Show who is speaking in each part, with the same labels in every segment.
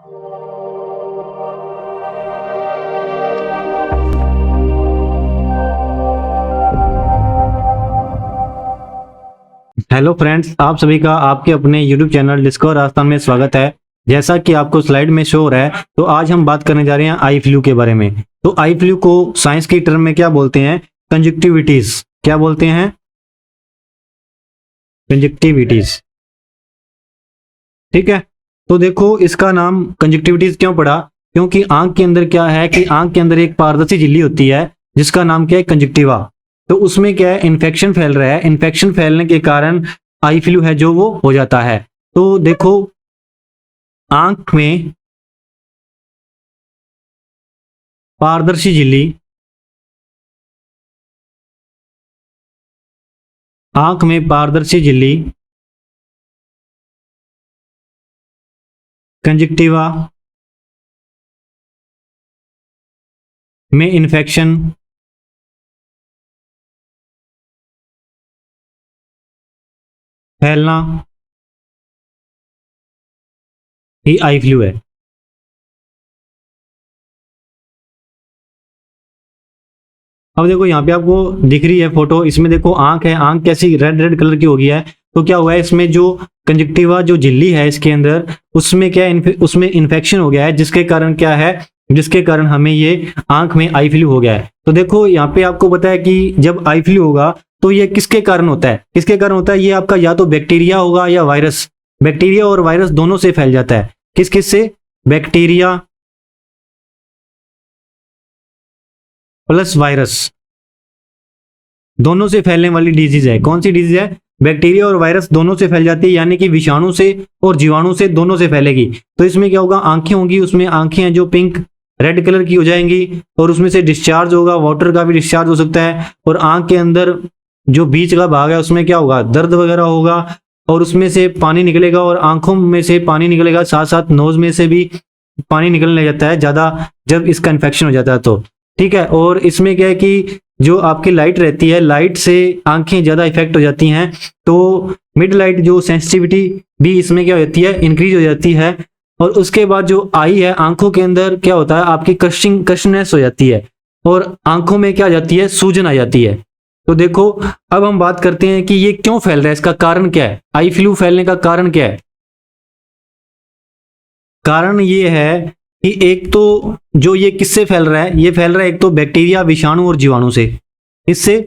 Speaker 1: Hello friends, आप सभी का आपके अपने YouTube चैनल डिस्कवर आस्थान में स्वागत है। जैसा कि आपको स्लाइड में शो हो रहा है, तो आज हम बात करने जा रहे हैं आई फ्लू के बारे में। तो आई फ्लू को साइंस की टर्म में क्या बोलते हैं? कंजक्टिविटीज। क्या बोलते हैं? कंजक्टिविटीज। ठीक है, तो देखो इसका नाम कंजक्टिविटीज क्यों पड़ा? क्योंकि आंख के अंदर क्या है कि आंख के अंदर एक पारदर्शी झिल्ली होती है जिसका नाम क्या है? कंजक्टिवा। तो उसमें क्या है? इन्फेक्शन फैल रहा है। इन्फेक्शन फैलने के कारण आई फ्लू है जो वो हो जाता है। तो देखो आंख में पारदर्शी झिल्ली, आंख में पारदर्शी झिल्ली, कंजक्टिवा में इन्फेक्शन, फैलना ही आई फ्लू है। अब देखो यहाँ पे आपको दिख रही है फोटो, इसमें देखो आंख है, आंख कैसी रेड रेड कलर की हो गई है। तो क्या हुआ है? इसमें जो कंजक्टिवा जो झिल्ली है इसके अंदर, उसमें क्या है? उसमें इन्फेक्शन हो गया है, जिसके कारण क्या है? जिसके कारण हमें ये आंख में आई फ्लू हो गया है। तो देखो यहाँ पे आपको पता है कि जब आई फ्लू होगा तो ये किसके कारण होता है? किसके कारण होता है? ये आपका या तो बैक्टीरिया होगा या वायरस। बैक्टीरिया और वायरस दोनों से फैल जाता है। किस किस से? बैक्टीरिया प्लस वायरस, दोनों से फैलने वाली डिजीज है। कौन सी डिजीज है? बैक्टीरिया और वायरस दोनों से फैल जाती है, यानी कि विषाणु से और जीवाणु से, दोनों से फैलेगी। तो इसमें क्या होगा? आंखें होंगी, उसमें आंखें हैं जो पिंक रेड कलर की हो जाएंगी, और उसमें से डिस्चार्ज होगा, वाटर का भी डिस्चार्ज हो सकता है। और आंख के अंदर जो बीच का भाग है उसमें क्या होगा? दर्द वगैरह होगा, और उसमें से पानी निकलेगा, और आंखों में से पानी निकलेगा, साथ साथ नोज में से भी पानी निकलने लग जाता है ज्यादा जब इसका इन्फेक्शन हो जाता है तो। ठीक है, और इसमें क्या है कि जो आपकी लाइट रहती है, लाइट से आंखें ज्यादा इफेक्ट हो जाती हैं। तो मिड लाइट जो सेंसिटिविटी भी इसमें क्या हो जाती है? इंक्रीज हो जाती है। और उसके बाद जो आई है, आंखों के अंदर क्या होता है? आपकी कशनेस हो जाती है, और आंखों में क्या आ जाती है? सूजन आ जाती है। तो देखो अब हम बात करते हैं कि ये क्यों फैल रहा है, इसका कारण क्या है? आई फ्लू फैलने का कारण क्या है? कारण ये है कि एक तो जो ये किससे फैल रहा है? ये फैल रहा है एक तो बैक्टीरिया, विषाणु और जीवाणु से। इससे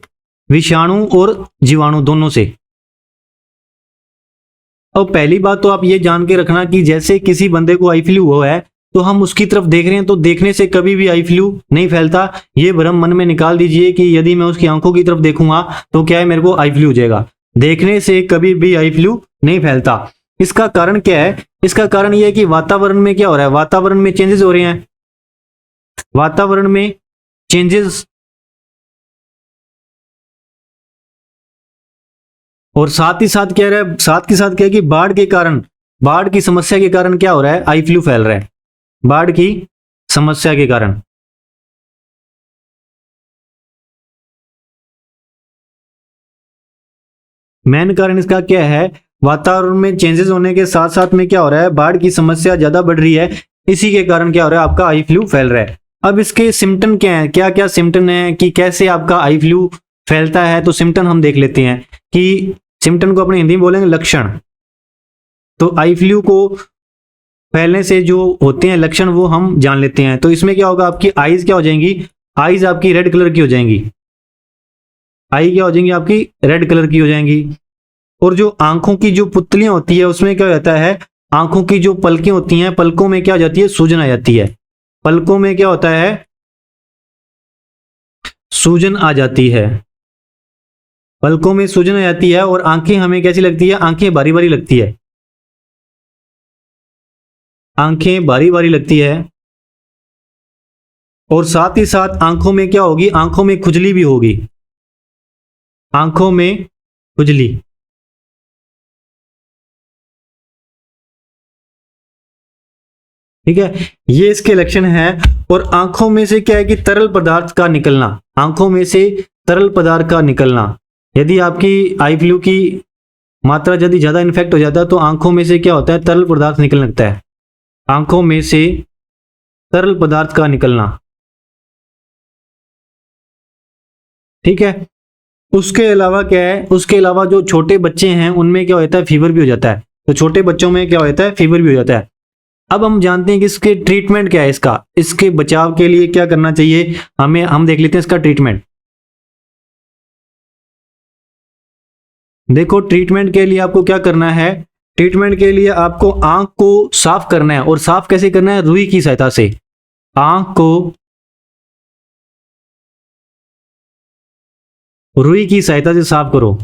Speaker 1: विषाणु और जीवाणु दोनों से। और पहली बात तो आप ये जान के रखना कि जैसे किसी बंदे को आई फ्लू हुआ है तो हम उसकी तरफ देख रहे हैं, तो देखने से कभी भी आई फ्लू नहीं फैलता। ये भ्रम मन में निकाल दीजिए कि यदि मैं उसकी आंखों की तरफ देखूंगा तो क्या है? मेरे को आई फ्लू हो जाएगा। देखने से कभी भी आई फ्लू नहीं फैलता। इसका कारण क्या है? इसका कारण यह है कि वातावरण में क्या हो रहा है? वातावरण में चेंजेस हो रहे हैं। वातावरण में चेंजेस, और साथ ही साथ क्या है? साथ के साथ क्या है कि बाढ़ के कारण, बाढ़ की समस्या के कारण क्या हो रहा है? आई फ्लू फैल रहा है, बाढ़ की समस्या के कारण। मेन कारण इसका क्या है? वातावरण में चेंजेस होने के साथ साथ में क्या हो रहा है? बाढ़ की समस्या ज्यादा बढ़ रही है। इसी के कारण क्या हो रहा है? आपका आई फ्लू फैल रहा है। अब इसके सिम्टम क्या है? क्या क्या सिम्टम है कि कैसे आपका आई फ्लू फैलता है? तो सिम्टम हम देख लेते हैं कि सिम्टम को अपने हिंदी में बोलेंगे लक्षण। तो आई फ्लू को फैलने से जो होते हैं लक्षण वो हम जान लेते हैं। तो इसमें क्या होगा? आपकी आईज क्या हो जाएंगी? आईज आपकी रेड कलर की हो जाएंगी। आई क्या हो जाएंगी? आपकी रेड कलर की हो जाएंगी। और जो आंखों की जो पुतलियां होती है उसमें क्या हो जाता है? आंखों की जो पलकें होती हैं, पलकों में क्या हो जाती है? सूजन आ जाती है। पलकों में क्या होता है? सूजन आ जाती है। पलकों में सूजन आ जाती है, और आंखें हमें कैसी लगती है? आंखें भारी भारी लगती है। आंखें भारी भारी लगती है, और साथ ही साथ आंखों में क्या होगी? आंखों में खुजली भी होगी। आंखों में खुजली। ठीक है, ये इसके लक्षण हैं। और आंखों में से क्या है कि तरल पदार्थ का निकलना, आंखों में से तरल पदार्थ का निकलना। यदि आपकी आई फ्लू की मात्रा यदि ज्यादा इन्फेक्ट हो जाता है तो आंखों में से क्या होता है? तरल पदार्थ निकलने लगता है। आंखों में से तरल पदार्थ का निकलना। ठीक है। उसके अलावा क्या है, उसके अलावा जो छोटे बच्चे हैं उनमें क्या होता है, फीवर भी हो जाता है। तो छोटे बच्चों में क्या होता है, फीवर भी हो जाता है। अब हम जानते हैं कि इसके ट्रीटमेंट क्या है, इसके बचाव के लिए क्या करना चाहिए हमें, हम देख लेते हैं इसका ट्रीटमेंट। देखो ट्रीटमेंट के लिए आपको क्या करना है, ट्रीटमेंट के लिए आपको आंख को साफ करना है। और साफ कैसे करना है, रुई की सहायता से। आंख को रुई की सहायता से साफ करो।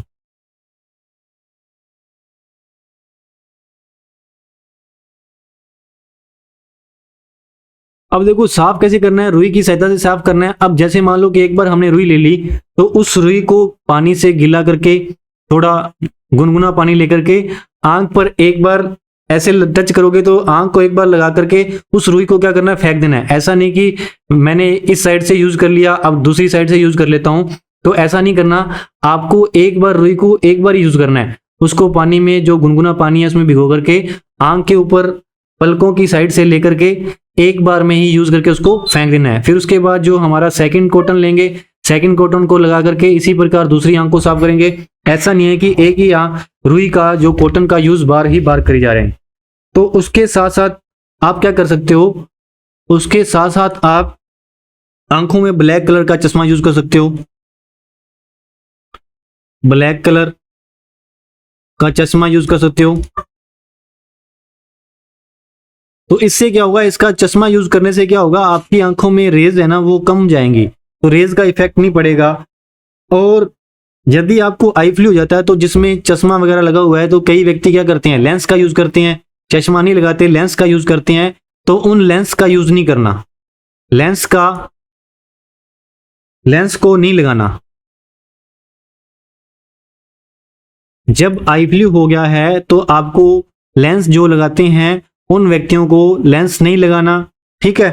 Speaker 1: अब देखो साफ कैसे करना है, रुई की सहायता से साफ करना है। अब जैसे मान लो कि एक बार हमने रुई ले ली, तो उस रुई को पानी से गीला करके, थोड़ा गुनगुना पानी लेकर के आंख पर एक बार ऐसे टच करोगे, तो आंख को एक बार लगा करके उस रुई को क्या करना है, फेंक देना है। ऐसा नहीं कि मैंने इस साइड से यूज कर लिया अब दूसरी साइड से यूज कर लेता हूं, तो ऐसा नहीं करना। आपको एक बार रुई को एक बार यूज करना है, उसको पानी में, जो गुनगुना पानी है उसमें भिगो करके आंख के ऊपर पलकों की साइड से लेकर के एक बार में ही यूज करके उसको फेंक देना है। फिर उसके बाद जो हमारा सेकंड कॉटन लेंगे, सेकंड कॉटन को लगा करके इसी प्रकार दूसरी आंख को साफ करेंगे। ऐसा नहीं है कि एक ही आंख रुई का जो कॉटन का यूज बार ही बार करी जा रहे हैं। तो उसके साथ साथ आप क्या कर सकते हो, उसके साथ साथ आप आंखों में ब्लैक कलर का चश्मा यूज कर सकते हो। ब्लैक कलर का चश्मा यूज कर सकते हो। तो इससे क्या होगा, इसका चश्मा यूज करने से क्या होगा, आपकी आंखों में रेज है ना वो कम जाएंगी, तो रेज का इफेक्ट नहीं पड़ेगा। और यदि आपको आई फ्लू हो जाता है, तो जिसमें चश्मा वगैरह लगा हुआ है, तो कई व्यक्ति क्या करते हैं, लेंस का यूज करते हैं। चश्मा नहीं लगाते, लेंस का यूज करते हैं। तो उन लेंस का यूज नहीं करना, लेंस का लेंस को नहीं लगाना। जब आई फ्लू हो गया है तो आपको लेंस जो लगाते हैं उन व्यक्तियों को लेंस नहीं लगाना। ठीक है।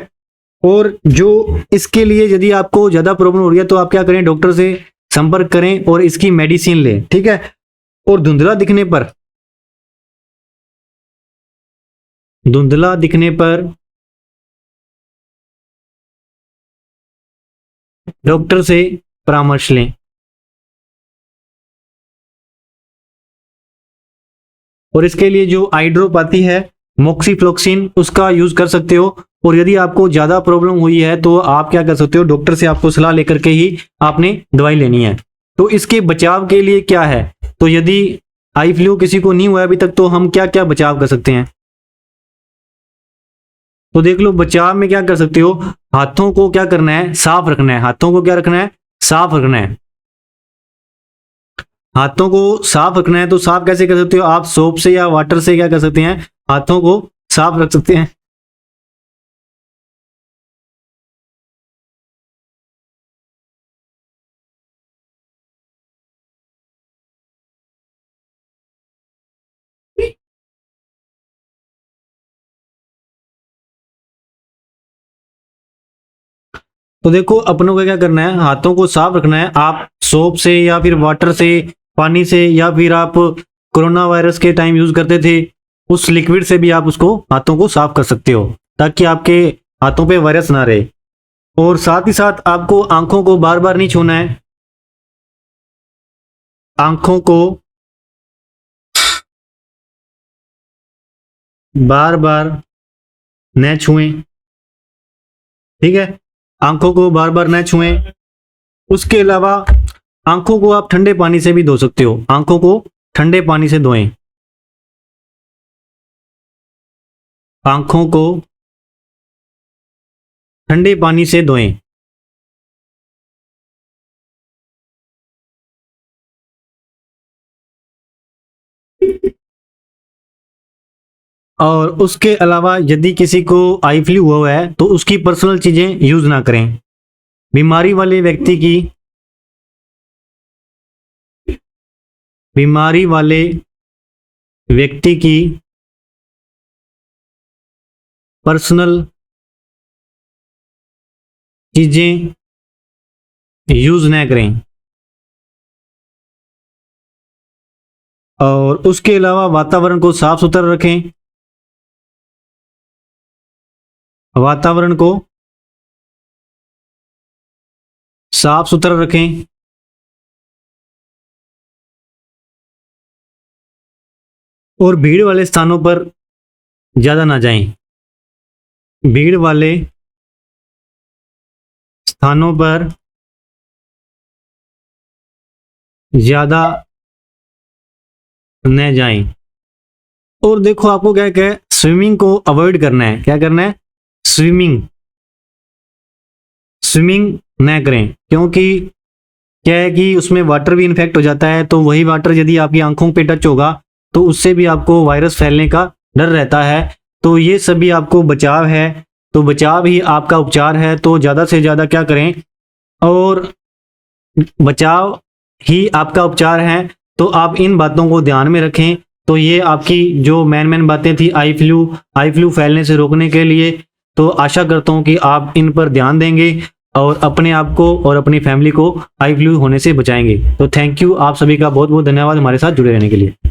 Speaker 1: और जो इसके लिए यदि आपको ज्यादा प्रॉब्लम हो रही है, तो आप क्या करें, डॉक्टर से संपर्क करें और इसकी मेडिसिन लें। ठीक है। और धुंधला दिखने पर डॉक्टर से परामर्श लें। और इसके लिए जो आई ड्रॉप आती है मोक्सीफ्लोक्सिन, उसका यूज कर सकते हो। और यदि आपको ज्यादा प्रॉब्लम हुई है, तो आप क्या कर सकते हो, डॉक्टर से आपको सलाह लेकर के ही आपने दवाई लेनी है। तो इसके बचाव के लिए क्या है, तो यदि आई फ्लू किसी को नहीं हुआ अभी तक, तो हम क्या क्या बचाव कर सकते हैं। तो देख लो बचाव में क्या कर सकते हो, हाथों को क्या करना है, साफ रखना है। हाथों को क्या रखना है, साफ रखना है। हाथों को साफ रखना है, तो साफ कैसे कर सकते हो आप, सोप से या वाटर से क्या कर सकते हैं, हाथों को साफ रख सकते हैं। तो देखो अपनों को क्या करना है, हाथों को साफ रखना है। आप सोप से या फिर वाटर से, पानी से, या फिर आप कोरोना वायरस के टाइम यूज करते थे उस लिक्विड से भी आप उसको हाथों को साफ कर सकते हो, ताकि आपके हाथों पे वायरस ना रहे। और साथ ही साथ आपको आंखों को बार बार नहीं छूना है। आंखों को बार बार न छुएं। ठीक है। आंखों को बार बार न छुएं। उसके अलावा आंखों को आप ठंडे पानी से भी धो सकते हो। आंखों को ठंडे पानी से धोएं। आंखों को ठंडे पानी से धोएं। और उसके अलावा यदि किसी को आई फ्लू हुआ है, तो उसकी पर्सनल चीजें यूज ना करें। बीमारी वाले व्यक्ति की बीमारी वाले व्यक्ति की पर्सनल चीजें यूज ना करें। और उसके अलावा वातावरण को साफ सुथरा रखें। वातावरण को साफ सुथरा रखें। और भीड़ वाले स्थानों पर ज़्यादा ना जाएं। भीड़ वाले स्थानों पर ज़्यादा न जाएं। और देखो आपको क्या क्या स्विमिंग को अवॉइड करना है। क्या करना है? स्विमिंग न करें, क्योंकि क्या है कि उसमें वाटर भी इन्फेक्ट हो जाता है। तो वही वाटर यदि आपकी आंखों पे टच होगा तो उससे भी आपको वायरस फैलने का डर रहता है। तो ये सभी आपको बचाव है, तो बचाव ही आपका उपचार है। तो ज़्यादा से ज़्यादा क्या करें, और बचाव ही आपका उपचार है। तो आप इन बातों को ध्यान में रखें। तो ये आपकी जो मेन बातें थी आई फ्लू फैलने से रोकने के लिए। तो आशा करता हूँ कि आप इन पर ध्यान देंगे और अपने आप को और अपनी फैमिली को आई फ्लू होने से बचाएंगे। तो थैंक यू, आप सभी का बहुत बहुत धन्यवाद हमारे साथ जुड़े रहने के लिए।